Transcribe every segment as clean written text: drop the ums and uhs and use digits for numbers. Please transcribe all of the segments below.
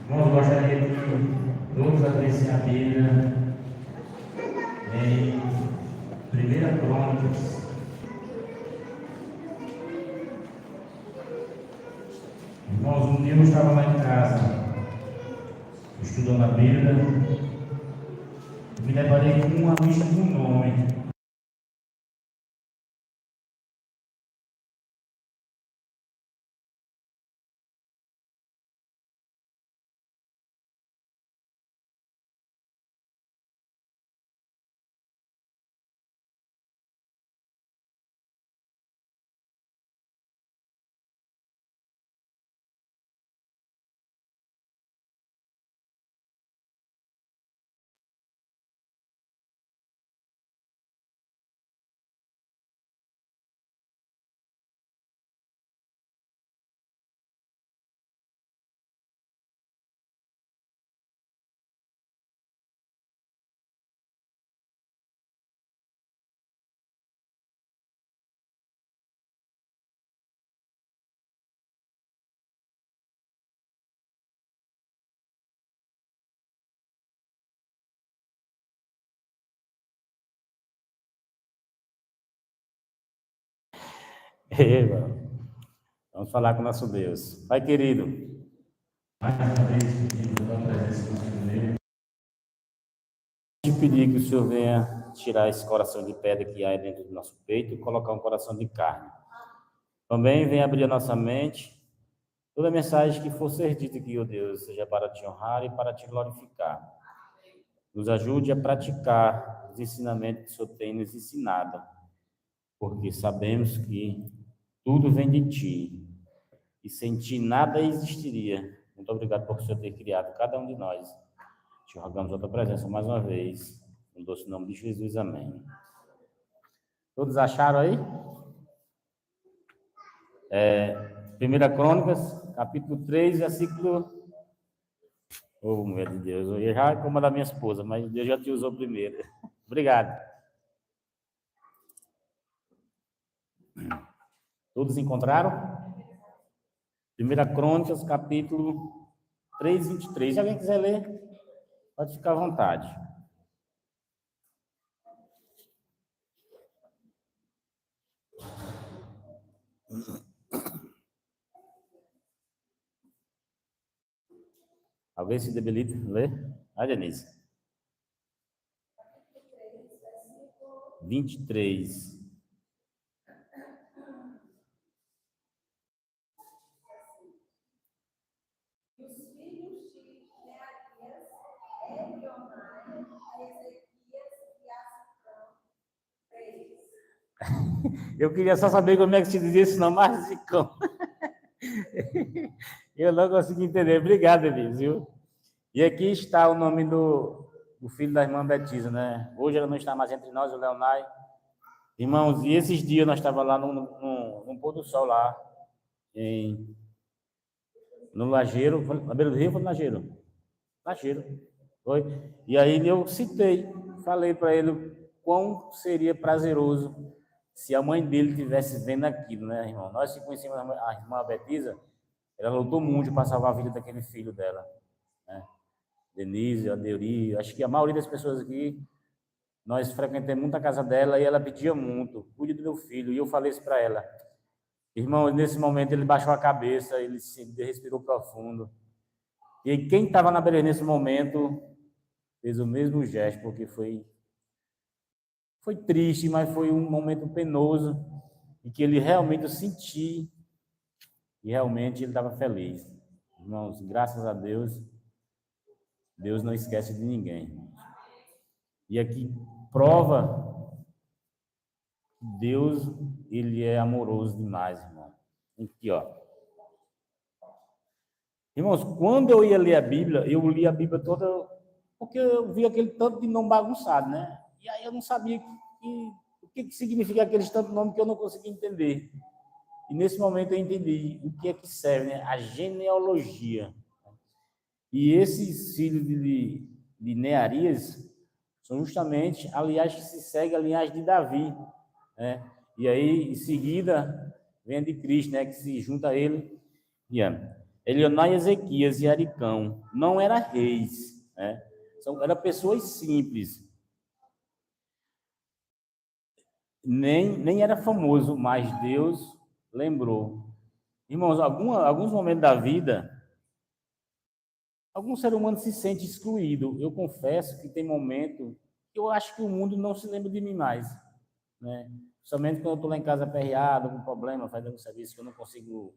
Irmãos, gostaria que todos abrissem a Bíblia em 1 Crônicas. Irmãos, um dia eu estava lá em casa, estudando a Bíblia, e me deparei com uma lista de um nome. Vamos falar com o nosso Deus. Pai querido, Mais uma vez, pedimos a tua presença no nosso meio. te pedir que o Senhor venha tirar esse coração de pedra que há dentro do nosso peito e colocar um coração de carne. Também venha abrir a nossa mente. Toda mensagem que for ser dita aqui, ó Deus, seja para te honrar e para te glorificar. Nos ajude a praticar os ensinamentos que o Senhor tem nos ensinado, porque sabemos que tudo vem de ti e sem ti nada existiria. Muito obrigado por o Senhor ter criado cada um de nós. Te rogamos a tua presença mais uma vez, no doce nome de Jesus, amém. Todos acharam aí? 1 Crônicas, capítulo 3, versículo... Oh, meu Deus, eu ia já como a da minha esposa, mas Deus já te usou primeiro. Obrigado. Todos encontraram? 1 Crônicas, capítulo 3, 23. Se alguém quiser ler, pode ficar à vontade. Alguém se debilita? Lê? Vai, Denise. 23. E os filhos de Nearias, Elionai, Ezequias e Asicão, 3. Eu queria só saber como é que se dizia esse nome, Asicão. Eu não consegui entender. Obrigado, Denise, viu? E aqui está o nome do filho da irmã Betisa, né? Hoje ela não está mais entre nós, o Leonai. Irmãos, e esses dias nós estávamos lá no pôr do sol lá, no Lajeiro, na beira do rio, foi no Lajeiro? Lajeiro, foi. E aí eu citei, falei para ele quão seria prazeroso se a mãe dele estivesse vendo aquilo, né, irmão? Nós que conhecemos a irmã Betisa, ela lutou muito para salvar a vida daquele filho dela, né? Denise, a Deuri, acho que a maioria das pessoas aqui, nós frequentamos muito a casa dela e ela pedia muito, cuide do meu filho. E eu falei isso para ela. Irmão, nesse momento ele baixou a cabeça, ele respirou profundo. E quem estava na beira nesse momento fez o mesmo gesto, porque foi triste, mas foi um momento penoso em que ele realmente sentiu e realmente ele estava feliz. Irmãos, graças a Deus, Deus não esquece de ninguém. E aqui prova que Deus, ele é amoroso demais, irmão. Aqui, ó. Irmãos, quando eu ia ler a Bíblia, eu li a Bíblia toda, porque eu vi aquele tanto de nome bagunçado, né? E aí eu não sabia o que significa aqueles tantos nomes que eu não conseguia entender. E nesse momento eu entendi o que é que serve, né? A genealogia. E esses filhos de Nearias são justamente a linhagem que se segue a linhagem de Davi, né? E aí, em seguida, vem a de Cristo, né? Que se junta a ele e ama. Elionai, Ezequias e Aricão não eram reis, né? Eram pessoas simples. Nem era famoso, mas Deus lembrou. Irmãos, alguns momentos da vida, algum ser humano se sente excluído. Eu confesso que tem momento que eu acho que o mundo não se lembra de mim mais, né? Somente quando eu estou lá em casa aperreado, com problema, fazendo um serviço que eu não consigo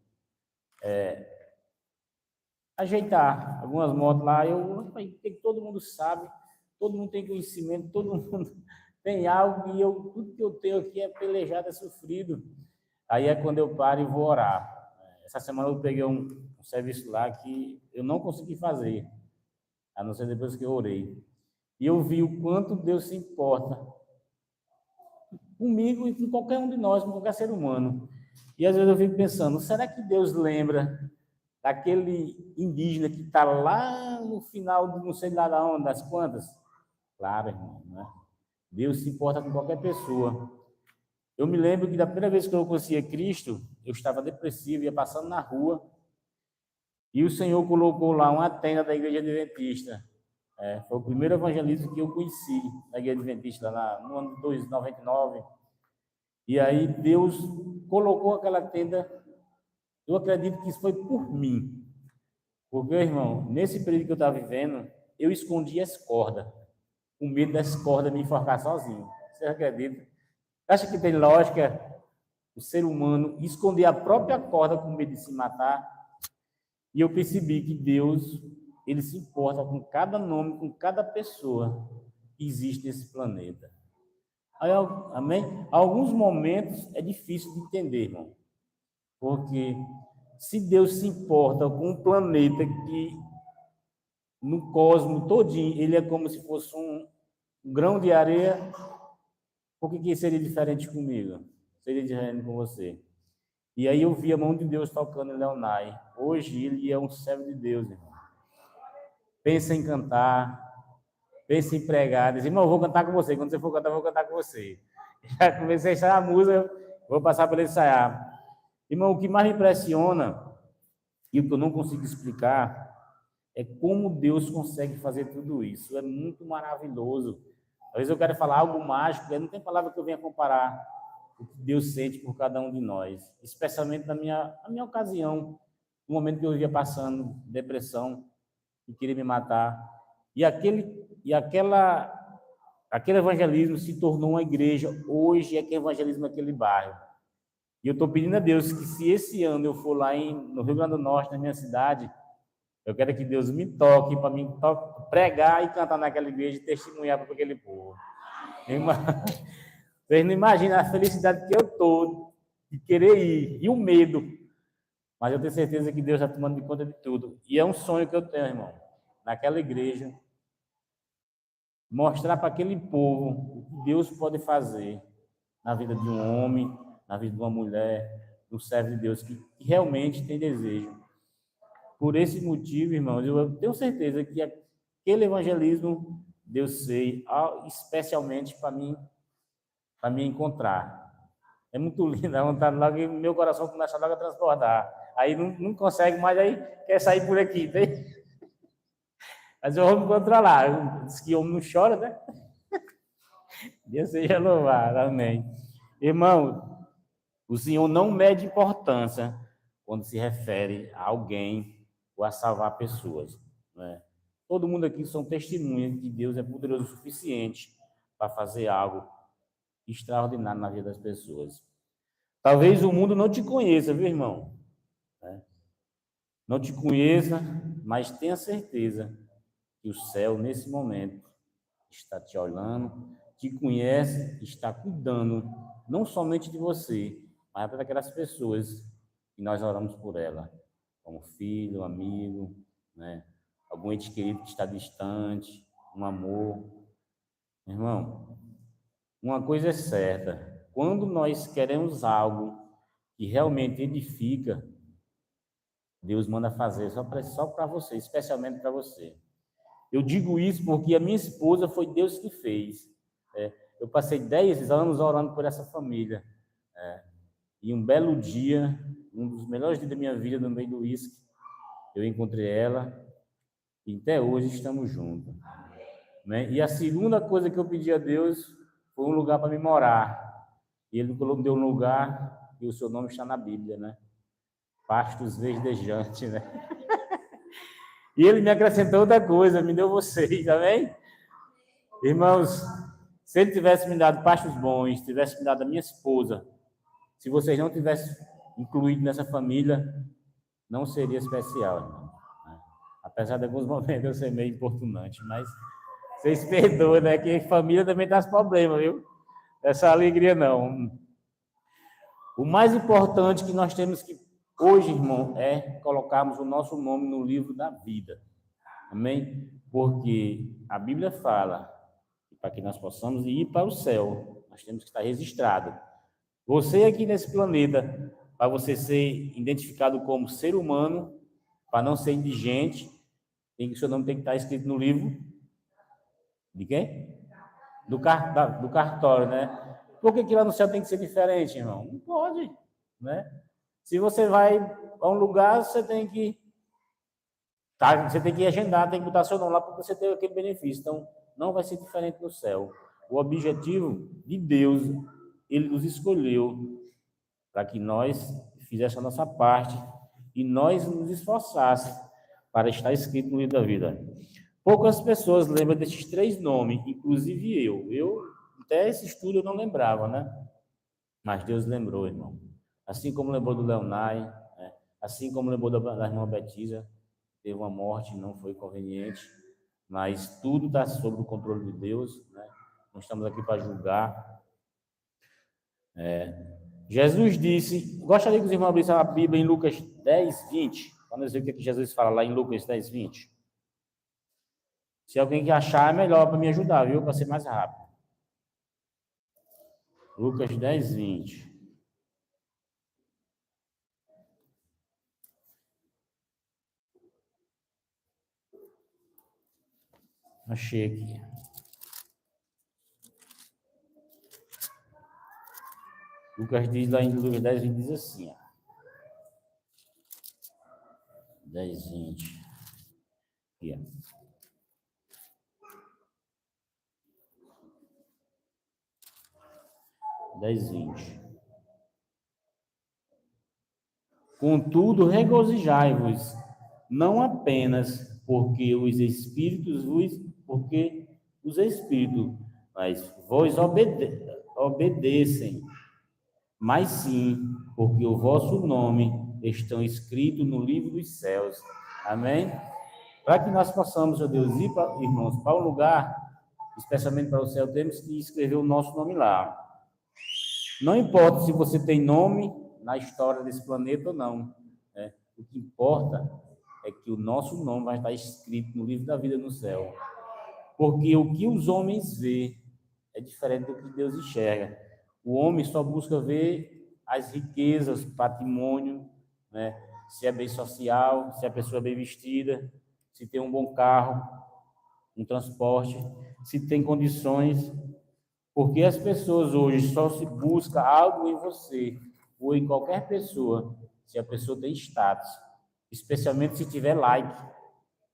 ajeitar algumas motos lá, que todo mundo sabe, todo mundo tem conhecimento, todo mundo tem algo, e tudo que eu tenho aqui é pelejado, é sofrido. Aí é quando eu paro e vou orar. Essa semana eu peguei um serviço lá que eu não consegui fazer, a não ser depois que eu orei. E eu vi o quanto Deus se importa comigo e com qualquer um de nós, com qualquer ser humano. E às vezes eu fico pensando, será que Deus lembra daquele indígena que está lá no final, não sei lá da onde, das quantas? Claro, irmão, né? Deus se importa com qualquer pessoa. Eu me lembro que da primeira vez que eu conhecia Cristo, eu estava depressivo, ia passando na rua, e o Senhor colocou lá uma tenda da Igreja Adventista. Foi o primeiro evangelismo que eu conheci na Igreja Adventista, no ano de 99. E aí Deus colocou aquela tenda. Eu acredito que isso foi por mim. Porque, irmão, nesse período que eu estava vivendo, eu escondi as cordas, com medo das cordas me enforcar sozinho. Você acredita? Acha que tem lógica o ser humano esconder a própria corda com medo de se matar? E eu percebi que Deus, ele se importa com cada nome, com cada pessoa que existe nesse planeta. Aí, amém? Alguns momentos é difícil de entender, irmão. Porque se Deus se importa com um planeta que no cosmos todinho, ele é como se fosse um grão de areia, por que seria diferente comigo? Seria diferente com você. E aí eu vi a mão de Deus tocando em Leonai. Hoje ele é um servo de Deus, irmão. Pensa em cantar, pensa em pregar, diz, irmão, eu vou cantar com você. Quando você for cantar, eu vou cantar com você. Já comecei a ensaiar a música, vou passar para ele ensaiar. Irmão, o que mais me impressiona, e o que eu não consigo explicar, é como Deus consegue fazer tudo isso. É muito maravilhoso. Às vezes eu quero falar algo mágico, não tem palavra que eu venha comparar o que Deus sente por cada um de nós, especialmente na minha ocasião, no momento que eu ia passando depressão e queria me matar. Aquele evangelismo se tornou uma igreja. Hoje é que evangelismo naquele bairro. E eu estou pedindo a Deus que se esse ano eu for lá no Rio Grande do Norte, na minha cidade, eu quero que Deus me toque para mim pregar e cantar naquela igreja e testemunhar para aquele povo. Vocês não imaginam a felicidade que eu estou de querer ir e o medo. Mas eu tenho certeza que Deus está tomando de conta de tudo. E é um sonho que eu tenho, irmão, naquela igreja, mostrar para aquele povo o que Deus pode fazer na vida de um homem, na vida de uma mulher, um servo de Deus que realmente tem desejo. Por esse motivo, irmãos, eu tenho certeza que aquele evangelismo Deus fez especialmente para me encontrar. É muito lindo, a vontade logo, e meu coração começa logo a transbordar. Aí não consegue mais, aí quer sair por aqui, tem? Mas eu vou me controlar. Diz que homem não chora, né? Deus seja louvado, amém. Irmão, o Senhor não mede importância quando se refere a alguém ou a salvar pessoas, né? Todo mundo aqui são testemunhas de que Deus é poderoso o suficiente para fazer algo extraordinário na vida das pessoas. Talvez o mundo não te conheça, viu, irmão? Não te conheça, mas tenha certeza que o céu, nesse momento, está te olhando, te conhece, está cuidando, não somente de você, mas para aquelas pessoas que nós oramos por ela, como filho, amigo, né? Algum ente querido que está distante, um amor. Irmão, uma coisa é certa, quando nós queremos algo que realmente edifica, Deus manda fazer só para você, especialmente para você. Eu digo isso porque a minha esposa foi Deus que fez. Eu passei 10 anos orando por essa família. E um belo dia, um dos melhores dias da minha vida, no meio do uísque, Eu encontrei ela e até hoje estamos juntos. Né? E a segunda coisa que eu pedi a Deus foi um lugar para me morar. E Ele me deu um lugar e o seu nome está na Bíblia, né? Pastos verdejantes, né? E Ele me acrescentou outra coisa, me deu vocês, amém? Irmãos, se Ele tivesse me dado pastos bons, tivesse me dado a minha esposa, se vocês não tivessem incluído nessa família, não seria especial, irmão. Apesar de alguns momentos eu ser meio importunante, mas vocês perdoem, né? Que família também traz problema, viu? Essa alegria não. O mais importante que nós temos que hoje, irmão, é colocarmos o nosso nome no livro da vida. Amém? Porque a Bíblia fala que para que nós possamos ir para o céu, nós temos que estar registrado. Você aqui nesse planeta, para você ser identificado como ser humano, para não ser indigente, seu nome tem que estar escrito no livro de quem? Do cartório, né? Por que lá no céu tem que ser diferente, irmão? Não pode, né? Se você vai a um lugar, você tem que agendar, tem que botar seu nome lá para você ter aquele benefício. Então, não vai ser diferente no céu. O objetivo de Deus, Ele nos escolheu para que nós fizéssemos a nossa parte e nós nos esforçássemos para estar escrito no livro da vida. Poucas pessoas lembram desses 3 nomes, inclusive eu. Eu, até esse estudo, eu não lembrava, né? Mas Deus lembrou, irmão. Assim como lembrou do Leonai, né? Assim como lembrou da irmã Betisa, teve uma morte, não foi conveniente, mas tudo está sob o controle de Deus, né? Não estamos aqui para julgar. Jesus disse, gostaria que os irmãos abrissem a Bíblia em Lucas 10, 20, para nós ver o que Jesus fala lá em Lucas 10, 20. Se alguém que achar, é melhor para me ajudar, viu? Para ser mais rápido. Lucas 10, 20. Achei aqui. Lucas diz lá em Lucas 10, 20, diz assim, ó. 10, 20. Aqui, ó. Dez, 20. Contudo, regozijai-vos, não apenas porque os espíritos, mas vos obedecem, mas sim porque o vosso nome estão escritos no livro dos céus. Amém? Para que nós possamos, ó Deus, ir, irmãos, para um lugar, especialmente para o céu, temos que escrever o nosso nome lá. Não importa se você tem nome na história desse planeta ou não, né? O que importa é que o nosso nome vai estar escrito no livro da vida no céu. Porque o que os homens vê é diferente do que Deus enxerga. O homem só busca ver as riquezas, patrimônio, né? Se é bem social, se a pessoa é bem vestida, se tem um bom carro, um transporte, se tem condições. Porque as pessoas hoje só se busca algo em você ou em qualquer pessoa, se a pessoa tem status, especialmente se tiver like.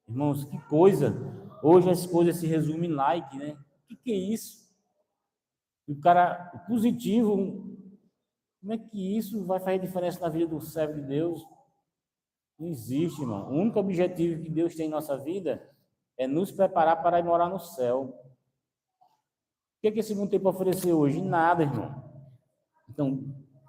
Irmãos, que coisa! Hoje as coisas se resumem em like, né? O que é isso? O cara positivo, como é que isso vai fazer diferença na vida do servo de Deus? Não existe, irmão. O único objetivo que Deus tem em nossa vida é nos preparar para ir morar no céu. O que esse mundo tem para oferecer hoje? Nada, irmão. Então,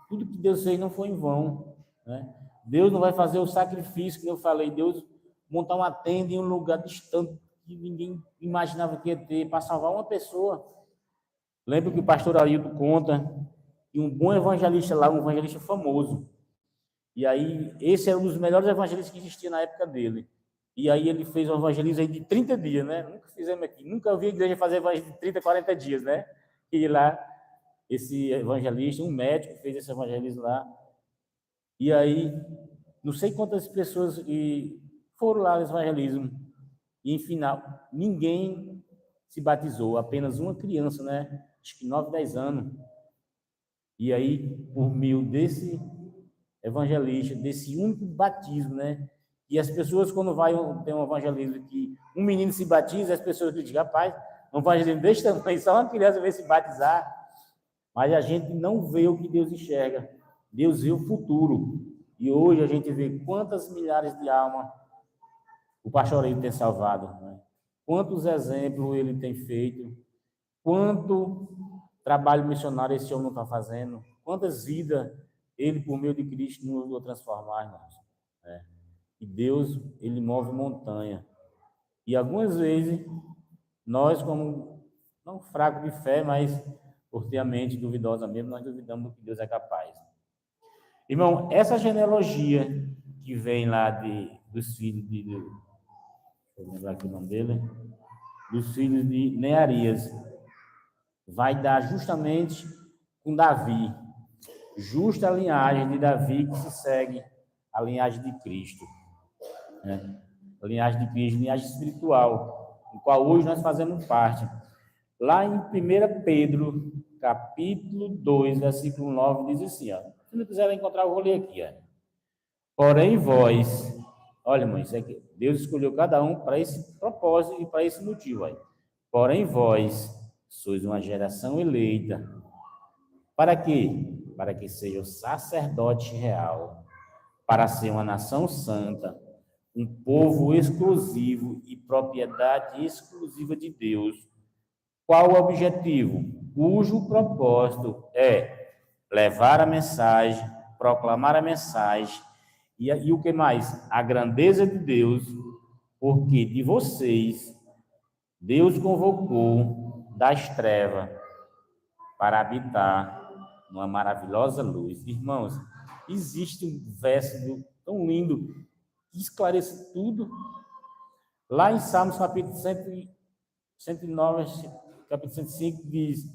tudo que Deus fez não foi em vão, né? Deus não vai fazer o sacrifício que eu falei. Deus montar uma tenda em um lugar distante que ninguém imaginava que ia ter para salvar uma pessoa. Lembro que o pastor Ailton conta que um bom evangelista lá, um evangelista famoso, e aí esse era um dos melhores evangelistas que existia na época dele. E aí ele fez um evangelismo aí de 30 dias, né? Nunca fizemos aqui, nunca vi a igreja fazer evangelismo de 30, 40 dias, né? E lá, esse evangelista, um médico, fez esse evangelismo lá. E aí, não sei quantas pessoas foram lá nesse evangelismo. E, em final, ninguém se batizou, apenas uma criança, né? Acho que 9, 10 anos. E aí, por meio desse evangelista, desse único batismo, né? E as pessoas, quando tem um evangelismo que um menino se batiza, as pessoas dizem, rapaz, um evangelismo desse tamanho, só uma criança vai se batizar. Mas a gente não vê o que Deus enxerga. Deus vê o futuro. E hoje a gente vê quantas milhares de almas o pastoreio tem salvado, né? Quantos exemplos ele tem feito, quanto trabalho missionário esse homem não está fazendo, quantas vidas ele, por meio de Cristo, nos vai transformar, irmãos. Né? E Deus, ele move montanha. E algumas vezes, nós, como, não fracos de fé, mas por ter a mente duvidosa mesmo, nós duvidamos que Deus é capaz. Irmão, essa genealogia que vem lá dos filhos deixa eu lembrar aqui o nome dele, dos filhos de Nearias, vai dar justamente com Davi, justa a linhagem de Davi que se segue a linhagem de Cristo, né? A linhagem de Cristo, linhagem espiritual, do qual hoje nós fazemos parte. Lá em 1 Pedro, capítulo 2, versículo 9, diz assim, ó, se não quiser encontrar, eu vou ler aqui, ó. Porém, vós, olha, irmão, isso aqui, Deus escolheu cada um para esse propósito e para esse motivo aí. Porém, vós sois uma geração eleita. Para quê? Para que seja o sacerdote real, para ser uma nação santa, um povo exclusivo e propriedade exclusiva de Deus. Qual o objetivo? Cujo propósito é levar a mensagem, proclamar a mensagem, e o que mais? A grandeza de Deus, porque de vocês, Deus convocou das trevas para habitar numa maravilhosa luz. Irmãos, existe um verso tão lindo que esclarece tudo. Lá em Salmos, capítulo 109, capítulo 105, diz,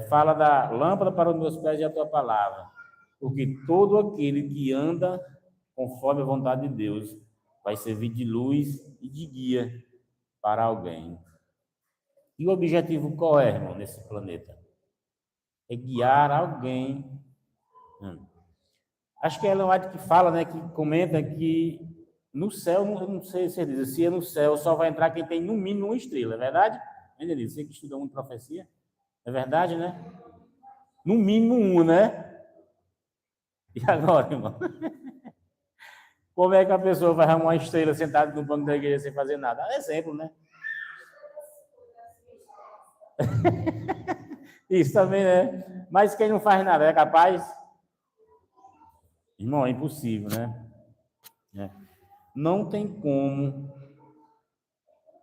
fala da lâmpada para os meus pés e a tua palavra. Porque todo aquele que anda conforme a vontade de Deus vai servir de luz e de guia para alguém. E o objetivo qual é, irmão, nesse planeta? É guiar alguém. Acho que é Ellen White que fala, né, que comenta que no céu, eu não sei se ele diz, se é no céu só vai entrar quem tem no mínimo uma estrela, é verdade? Ele diz, você que estuda muito profecia, é verdade, né? No mínimo uma, né? E agora, irmão? Como é que a pessoa vai arrumar uma estrela sentada no banco da igreja sem fazer nada? É exemplo, né? Isso também, né? Mas quem não faz nada é capaz? Irmão, é impossível, né? Não tem como.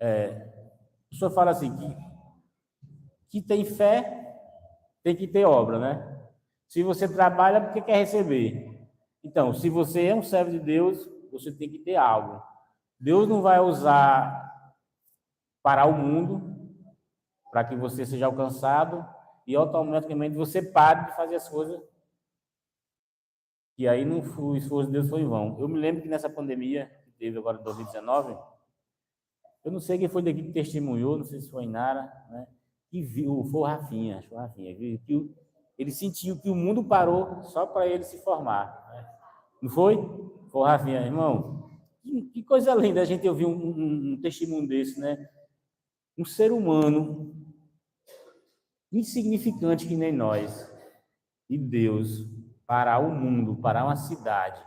A pessoa fala assim, que tem fé, tem que ter obra, né? Se você trabalha, porque quer receber. Então, se você é um servo de Deus, você tem que ter algo. Deus não vai usar para o mundo, para que você seja alcançado, e automaticamente você pare de fazer as coisas. E aí o esforço de Deus foi em vão. Eu me lembro que nessa pandemia, que teve agora em 2019, eu não sei quem foi daqui que testemunhou, não sei se foi em Nara, né? Que viu, foi o Rafinha, que ele sentiu que o mundo parou só para ele se formar, né? Não foi? Foi o Rafinha, irmão. Que coisa linda a gente ouvir um testemunho desse, né? Um ser humano insignificante que nem nós, e Deus parar o mundo, parar uma cidade,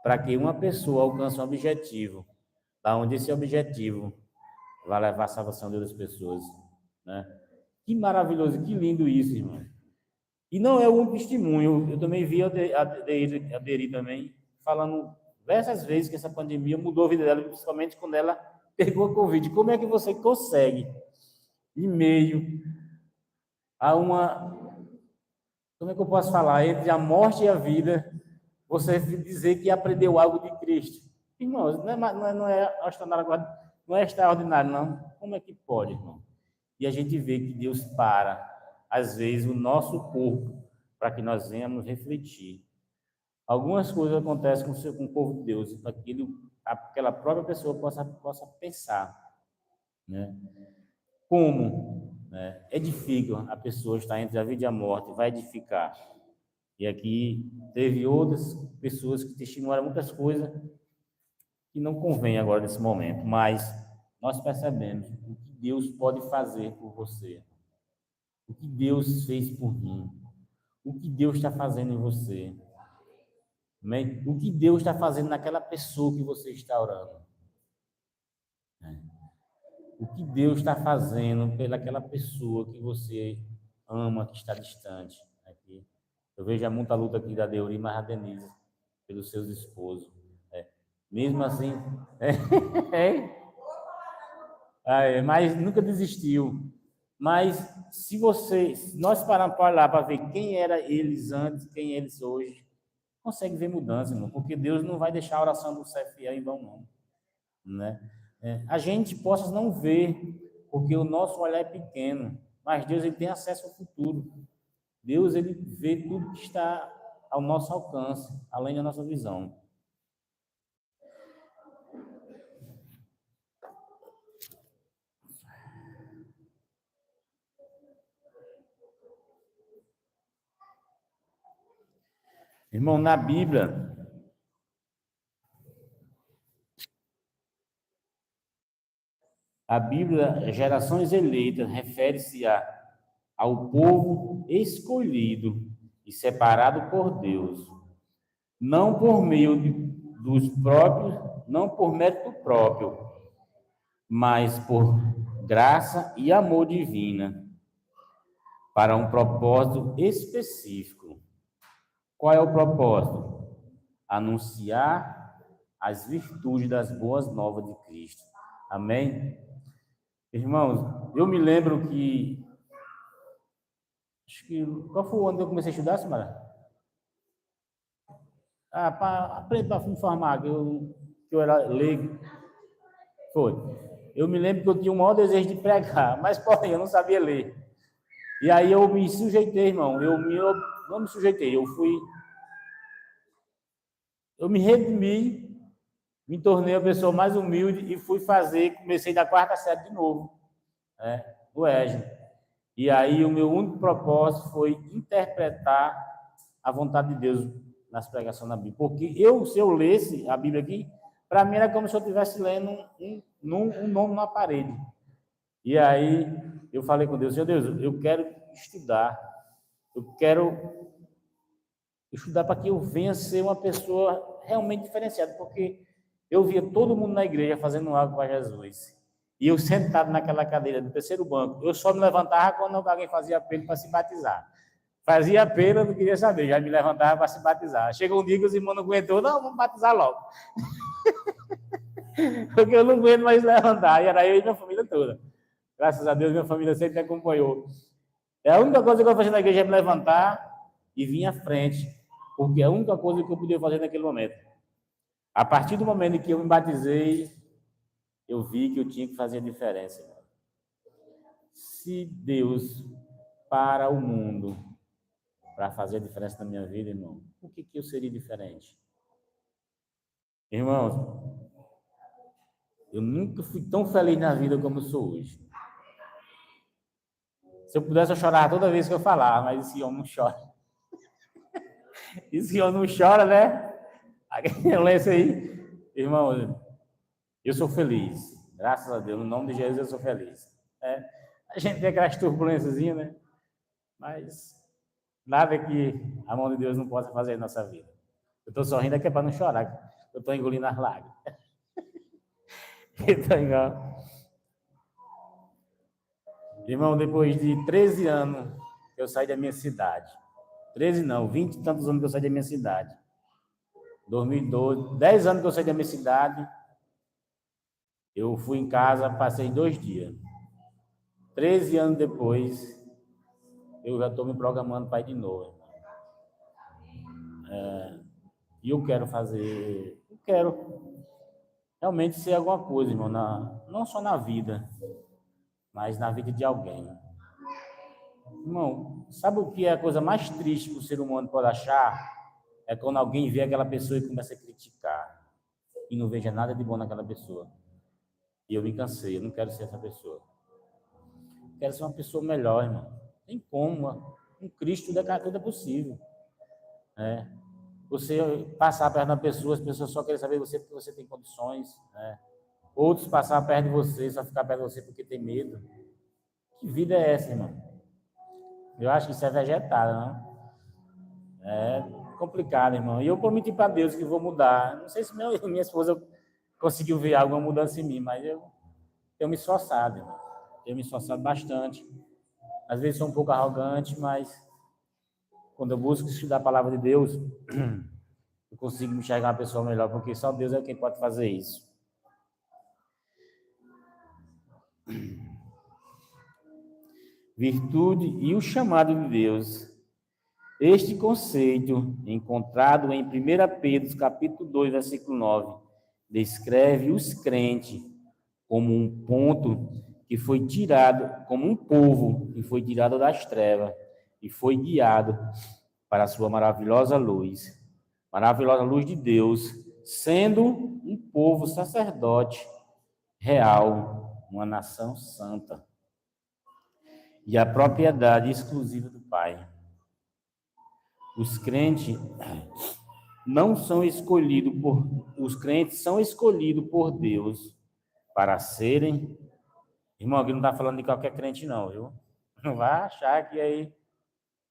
para que uma pessoa alcance um objetivo, da onde esse objetivo vai levar a salvação de outras pessoas, né? Que maravilhoso, que lindo isso, irmão. E não é o único testemunho, eu também vi a Deri também, falando diversas vezes que essa pandemia mudou a vida dela, principalmente quando ela pegou a Covid. Como é que você consegue, em meio a como é que eu posso falar, entre a morte e a vida, você dizer que aprendeu algo de Cristo? Irmãos, não é extraordinário, não. Como é que pode, irmão? E a gente vê que Deus para, às vezes, o nosso corpo, para que nós venhamos refletir. Algumas coisas acontecem com o povo de Deus, para que aquela própria pessoa possa pensar, né? Como, né, edifica a pessoa, está entre a vida e a morte, vai edificar. E aqui teve outras pessoas que testemunharam muitas coisas, que não convém agora nesse momento, mas nós percebemos o que Deus pode fazer por você, o que Deus fez por mim, o que Deus está fazendo em você, amém? O que Deus está fazendo naquela pessoa que você está orando, né? O que Deus está fazendo pelaquela pessoa que você ama, que está distante aqui. Eu vejo muita luta aqui da Deuri, mas a Denise, pelos seus esposos. Mesmo assim, é, mas nunca desistiu. Mas se nós pararmos para olhar para ver quem era eles antes, quem eles hoje, consegue ver mudança, irmão, porque Deus não vai deixar a oração do ser fiel em vão, não, né? A gente possa não ver, porque o nosso olhar é pequeno, mas Deus ele tem acesso ao futuro. Deus ele vê tudo que está ao nosso alcance, além da nossa visão. Irmão, na Bíblia, gerações eleitas, refere-se ao povo escolhido e separado por Deus, não por meio dos próprios, não por mérito próprio, mas por graça e amor divina, para um propósito específico. Qual é o propósito? Anunciar as virtudes das boas novas de Cristo. Amém? Irmãos, eu me lembro que... Qual foi o ano que eu comecei a estudar, Samara? Para me informar que eu era leigo. Foi. Eu me lembro que eu tinha o maior desejo de pregar, mas, porém, eu não sabia ler. E aí eu me sujeitei, irmão. Eu não me sujeitei, eu me redimi, me tornei a pessoa mais humilde e comecei da quarta série de novo, né, do EJA. E aí o meu único propósito foi interpretar a vontade de Deus nas pregações da Bíblia. Porque se eu lesse a Bíblia aqui, para mim era como se eu estivesse lendo um nome na parede. E aí eu falei com Deus, Senhor Deus, eu quero estudar, eu quero estudar para que eu venha ser uma pessoa realmente diferenciada, porque eu via todo mundo na igreja fazendo algo para Jesus. E eu sentado naquela cadeira do terceiro banco, eu só me levantava quando alguém fazia apelo para se batizar. Fazia apelo, eu não queria saber, já me levantava para se batizar. Chegou um dia que os irmãos não aguentou, não, vamos batizar logo. Porque eu não aguento mais levantar, e era eu e minha família toda. Graças a Deus, minha família sempre me acompanhou. A única coisa que eu fazia na igreja é me levantar e vir à frente, porque é a única coisa que eu podia fazer naquele momento. A partir do momento em que eu me batizei, eu vi que eu tinha que fazer a diferença. Se Deus para o mundo para fazer a diferença na minha vida, irmão, por que eu seria diferente? Irmãos, eu nunca fui tão feliz na vida como eu sou hoje. Se eu pudesse, eu chorava toda vez que eu falava, mas esse homem não chora. Esse homem não chora, né? Eu leio isso aí. Irmão, eu sou feliz. Graças a Deus, no nome de Jesus eu sou feliz. A gente tem aquelas turbulências, né? Mas nada que a mão de Deus não possa fazer na nossa vida. Eu estou sorrindo aqui para não chorar. Eu estou engolindo as lágrimas. Então, irmão, depois de 13 anos eu saí da minha cidade. 13 não, 20 e tantos anos que eu saí da minha cidade. 2012, 10 anos que eu saí da minha cidade, eu fui em casa, passei 2 dias. 13 anos depois, eu já estou me programando para ir de novo. E eu quero realmente ser alguma coisa, irmão, não só na vida, mas na vida de alguém. Irmão, sabe o que é a coisa mais triste que o ser humano pode achar? É quando alguém vê aquela pessoa e começa a criticar e não veja nada de bom naquela pessoa. E eu me cansei, eu não quero ser essa pessoa. Eu quero ser uma pessoa melhor, irmão. Tem como, com Cristo tudo é possível. você passar perto da pessoa, as pessoas só querem saber de você porque você tem condições, né? Outros passar perto de você, só ficar perto de você porque tem medo. Que vida é essa, irmão? Eu acho que isso é vegetada, não? É complicado, irmão. E eu prometi para Deus que vou mudar. Não sei se minha esposa conseguiu ver alguma mudança em mim, mas eu tenho me esforçado, irmão. Tenho me esforçado bastante. Às vezes sou um pouco arrogante, mas quando eu busco estudar a palavra de Deus, eu consigo me enxergar uma pessoa melhor, porque só Deus é quem pode fazer isso. Virtude e o chamado de Deus. Este conceito, encontrado em 1 Pedro, capítulo 2, versículo 9, descreve os crentes como um ponto que foi tirado, como um povo que foi tirado das trevas e foi guiado para a sua maravilhosa luz de Deus, sendo um povo sacerdote real, uma nação santa e a propriedade exclusiva do Pai. Os crentes são escolhidos por Deus para serem. Irmão, aqui não está falando de qualquer crente, não, viu? Não vai achar que aí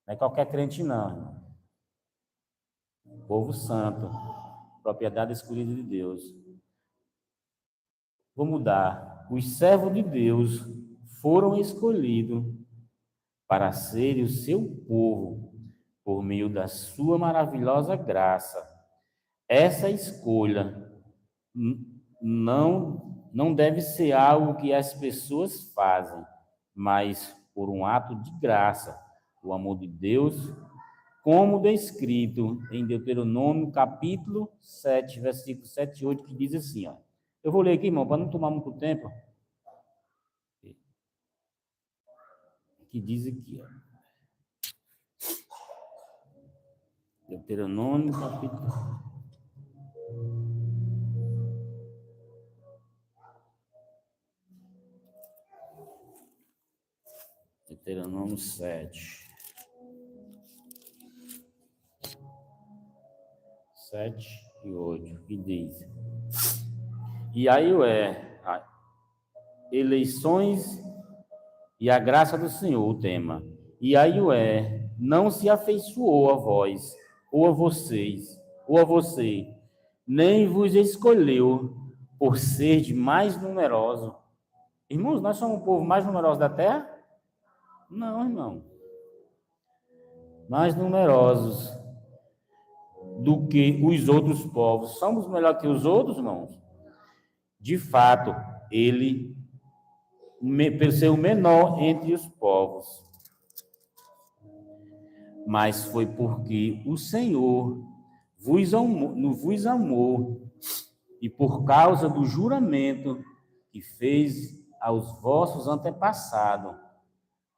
não é qualquer crente, não, irmão. Povo santo, propriedade escolhida de Deus. Vou mudar. Os servos de Deus foram escolhidos para serem o seu povo por meio da sua maravilhosa graça. Essa escolha não deve ser algo que as pessoas fazem, mas por um ato de graça, o amor de Deus, como descrito em Deuteronômio, capítulo 7, versículo 7 e 8, que diz assim, ó. Eu vou ler aqui, irmão, para não tomar muito tempo. Que diz aqui, ó. Deuteronômio, capítulo... Deuteronômio 7. 7 e 8, que diz... E aí eleições e a graça do Senhor, o tema. E aí não se afeiçoou a vós, ou a vocês, ou a você, nem vos escolheu por ser de mais numeroso. Irmãos, nós somos o povo mais numeroso da terra? Não, irmão. Mais numerosos do que os outros povos. Somos melhor que os outros, irmãos? De fato, ele, por ser o menor entre os povos, mas foi porque o Senhor vos amou e por causa do juramento que fez aos vossos antepassados.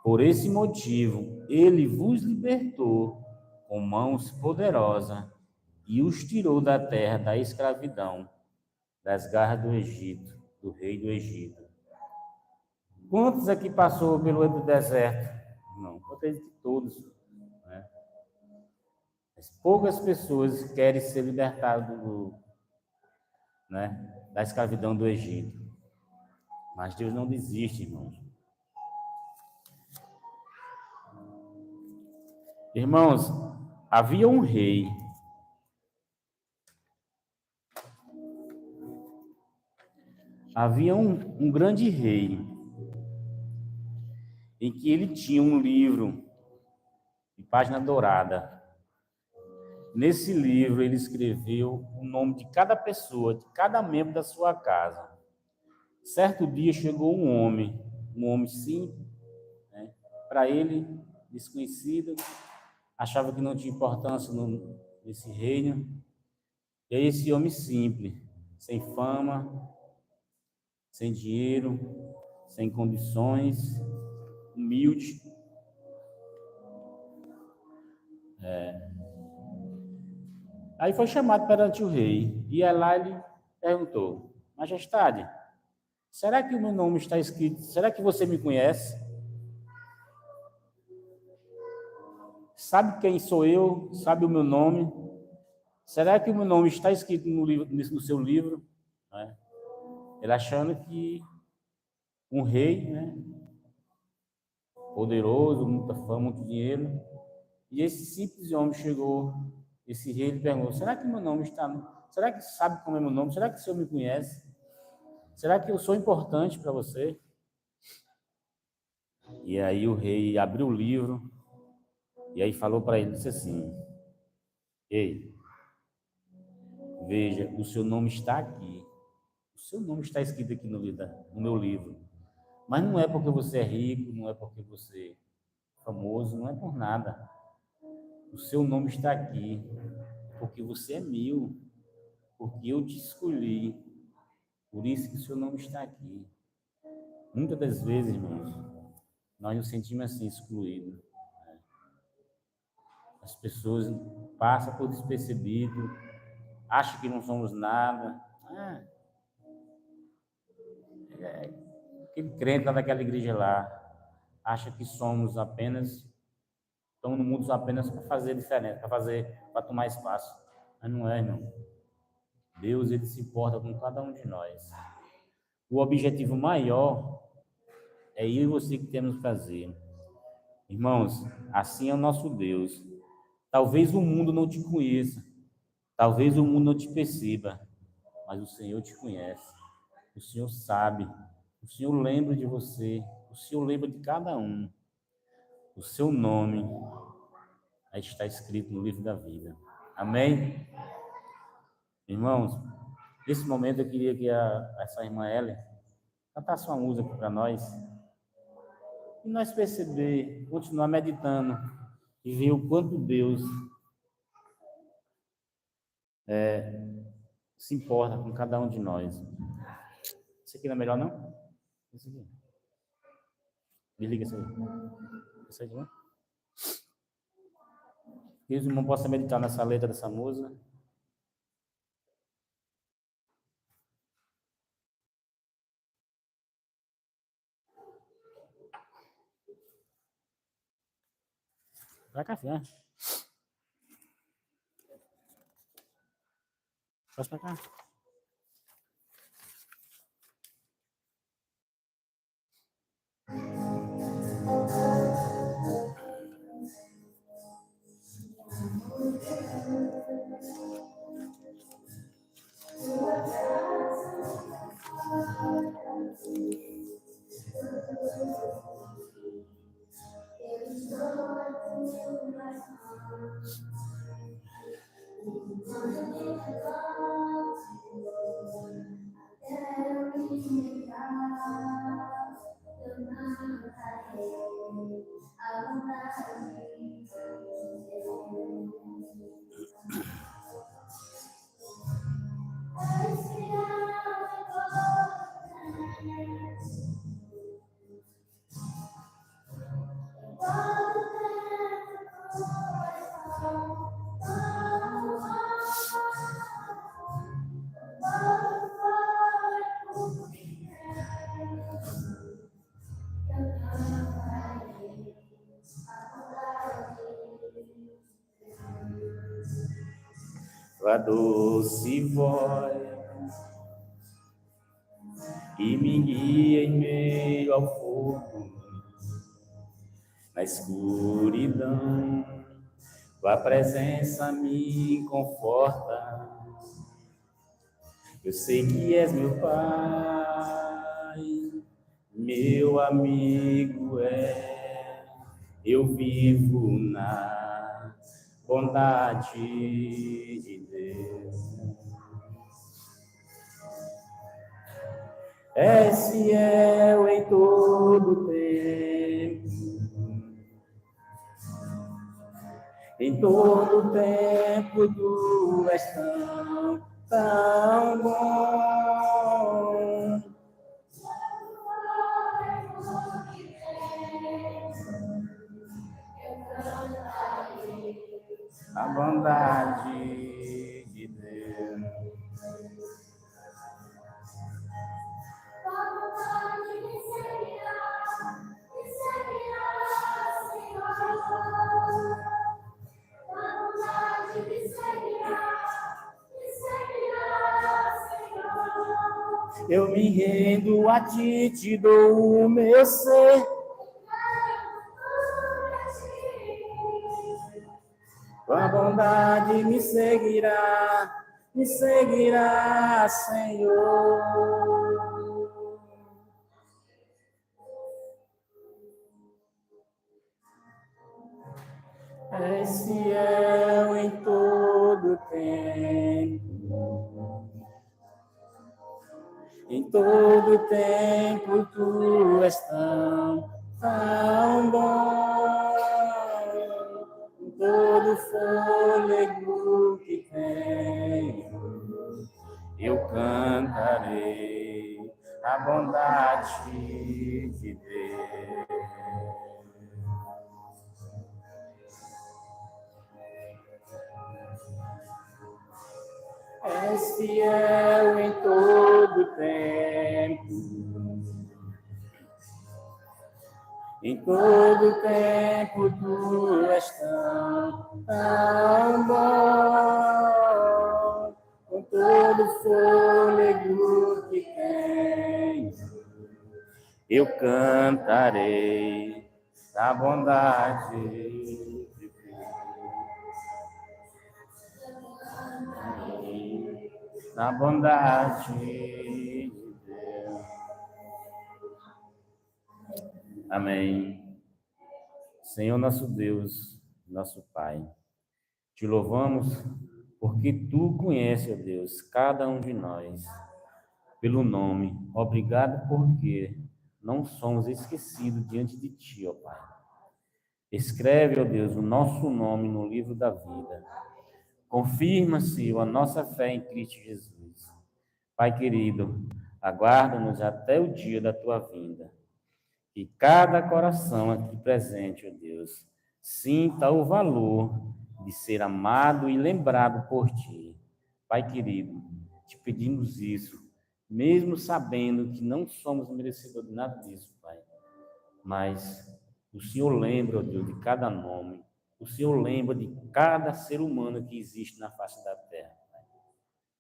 Por esse motivo, ele vos libertou com mãos poderosas e os tirou da terra da escravidão, das garras do Egito, do rei do Egito. Quantos aqui passou pelo deserto? Não, eu acredito que todos. Né? Mas poucas pessoas querem ser libertadas da escravidão do Egito. Mas Deus não desiste, irmãos. Irmãos, havia um rei. Havia um grande rei, em que ele tinha um livro de página dourada. Nesse livro, ele escreveu o nome de cada pessoa, de cada membro da sua casa. Certo dia chegou um homem simples, né? Para ele, desconhecido, achava que não tinha importância nesse reino. E aí esse homem simples, sem fama, sem dinheiro, sem condições, humilde. Aí foi chamado perante o rei, e lá ele perguntou: Majestade, será que o meu nome está escrito? Será que você me conhece? Sabe quem sou eu? Sabe o meu nome? Será que o meu nome está escrito no seu livro? Né? Ele achando que um rei, né, poderoso, muita fama, muito dinheiro, e esse simples homem chegou, esse rei, ele perguntou: será que meu nome está? Será que sabe como é meu nome? Será que o senhor me conhece? Será que eu sou importante para você? E aí o rei abriu o livro e aí falou para ele, disse assim: ei, veja, o seu nome está aqui. O seu nome está escrito aqui no meu livro. Mas não é porque você é rico, não é porque você é famoso, não é por nada. O seu nome está aqui porque você é meu, porque eu te escolhi. Por isso que o seu nome está aqui. Muitas das vezes, irmãos, nós nos sentimos assim, excluídos. As pessoas passam por despercebido, acham que não somos nada. Aquele crente lá daquela igreja lá, acha que somos apenas, estamos no mundo apenas para fazer diferença, para tomar espaço. Mas não é, irmão. Deus, ele se importa com cada um de nós. O objetivo maior é eu e você que temos que fazer. Irmãos, assim é o nosso Deus. Talvez o mundo não te conheça, talvez o mundo não te perceba, mas o Senhor te conhece. O Senhor sabe, o Senhor lembra de você, o Senhor lembra de cada um. O seu nome está escrito no livro da vida. Amém? Irmãos, nesse momento eu queria que essa irmã Ellen cantasse uma música para nós e nós perceber, continuar meditando e ver o quanto Deus se importa com cada um de nós. Isso aqui não é melhor, não? Isso aqui. Desliga isso aí. Isso aqui, né? Que os irmãos possam meditar nessa letra dessa música. Pra cá, filha. Passa pra cá. A doce voz que me guia em meio ao fogo, na escuridão, tua presença me conforta. Eu sei que és meu Pai, meu amigo é. Eu vivo na bondade de Deus. És fiel em todo tempo, em todo tempo tu és tão bom. A bondade de Deus. Eu me rendo a ti, te dou o meu ser. Tua bondade me seguirá, Senhor. És fiel em todo tempo. Em todo tempo tu és tão bom. Em todo fôlego que tenho, eu cantarei a bondade de Deus. És fiel em todo tempo. Em todo tempo tu és tão bom. Com todo fôlego que tenho, eu cantarei a bondade de Deus. Na bondade de Deus. Amém. Senhor nosso Deus, nosso Pai, te louvamos porque tu conheces, ó Deus, cada um de nós pelo nome. Obrigado porque não somos esquecidos diante de ti, ó Pai. Escreve, ó Deus, o nosso nome no livro da vida. Confirma, Senhor, a nossa fé em Cristo Jesus. Pai querido, aguarda-nos até o dia da tua vinda. E cada coração aqui presente, ó Deus, sinta o valor de ser amado e lembrado por ti. Pai querido, te pedimos isso, mesmo sabendo que não somos merecedores de nada disso, Pai. Mas o Senhor lembra, ó Deus, de cada nome. O Senhor lembra de cada ser humano que existe na face da terra.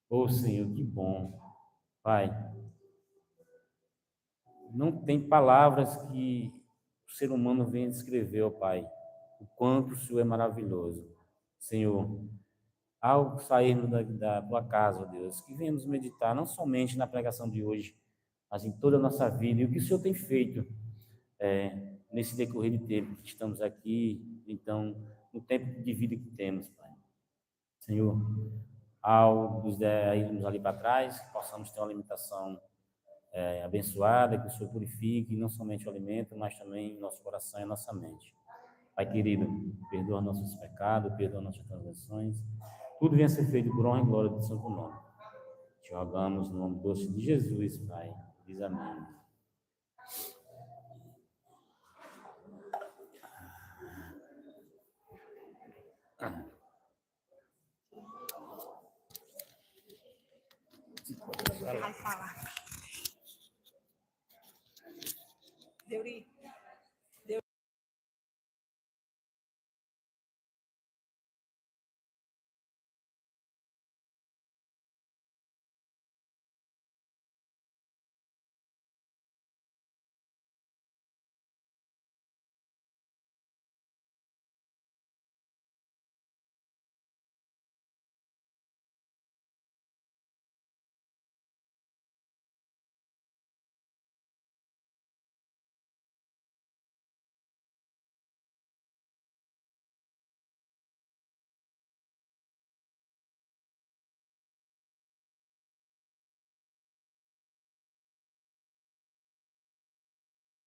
Ô Senhor, que bom. Pai, não tem palavras que o ser humano venha descrever, ó Pai, o quanto o Senhor é maravilhoso. Senhor, ao sairmos da tua casa, ó Deus, que venhamos meditar não somente na pregação de hoje, mas em toda a nossa vida e o que o Senhor tem feito nesse decorrer de tempo que estamos aqui, então, no tempo de vida que temos, Pai. Senhor, ao nos irmos ali para trás, que possamos ter uma alimentação abençoada, que o Senhor purifique não somente o alimento, mas também o nosso coração e a nossa mente. Pai querido, perdoa nossos pecados, perdoa nossas transgressões, tudo venha ser feito por honra e glória do Santo Nome. Te rogamos no nome doce de Jesus, Pai. Diz amém. Vai falar. Deuri.